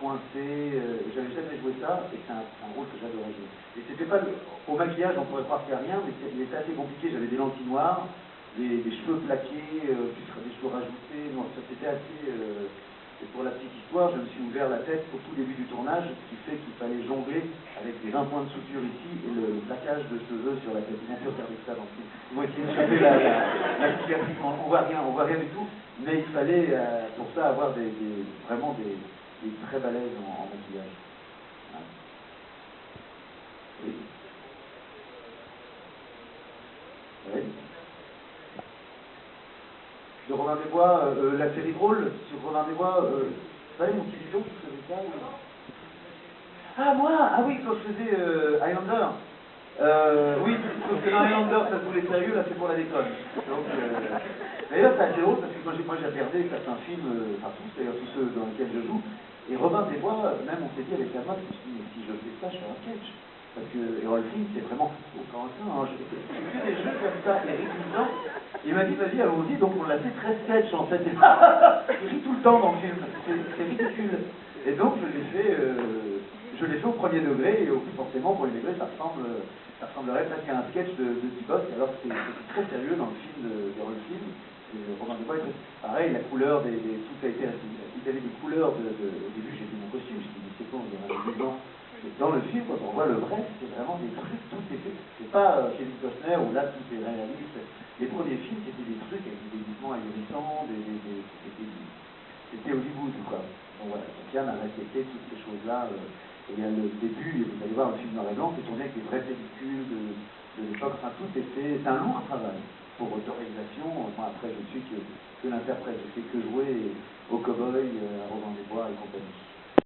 coincé, j'avais jamais joué ça, et c'est un rôle que j'adorais jouer. Et c'était pas, au maquillage on pourrait croire qu'il n'y a rien, mais il était assez compliqué, j'avais des lentilles noires, des cheveux plaqués, puis des cheveux rajoutés, non, ça c'était assez... et pour la petite histoire, je me suis ouvert la tête au tout début du tournage, ce qui fait qu'il fallait jongler avec des 20 points de suture ici et le plaquage de cheveux sur la tête. Ils vont faire avec ça dans le film. Ils vont essayer de choper la cicatrice, on voit rien du tout, mais il fallait pour ça avoir vraiment des très balèzes en maquillage. Voilà. Oui. Oui. De Robin des Bois, la série drôle sur Robin des Bois, vous savez, mon petit bidon qui faisait ça Ah, moi Ah oui, quand je faisais Highlander. Oui, sauf que dans Highlander, ça se voulait sérieux, là c'est pour la déconne. Donc, d'ailleurs, c'est assez drôle parce que moi j'ai regardé certains films, enfin tous d'ailleurs, tous ceux dans lesquels je joue, et Robin des Bois, même on s'est dit avec la main, je me suis dit, mais si je fais ça, je fais un sketch. Parce que Rolfing, c'est vraiment au camp hein. J'ai fait des jeux comme ça, Eric Duzan. Il m'a dit, vas-y, allons-y, donc on l'a fait très sketch en fait. Je ris tout le temps dans le film, c'est ridicule. Et donc je l'ai fait au premier degré, et forcément, au premier degré, ça ressemblerait presque à un sketch de T-Boss, alors que c'est très sérieux dans le film de Rolfing. Robin des Bois, pareil, la couleur tout a été. Il y avait des couleurs au début, j'ai fait mon costume, je me suis dit, c'est quoi, on dirait un vivant. Dans le film, quand on voit le vrai, c'est vraiment des trucs, tout est fait. C'est pas Kevin Costner où là tout est réaliste. Les premiers films, c'était des trucs avec des mouvements ahurissants, c'était Hollywood, quoi. Bon voilà, donc Yann a respecté toutes ces choses-là. Et il y a le début, vous allez voir, le film noir et blanc, c'est tourné avec des vraies pellicules de l'époque. Enfin, tout était. C'est un lourd travail pour autorisation. Moi, après, je ne suis que l'interprète. Je fais que jouer au cow-boy, à Robin des Bois.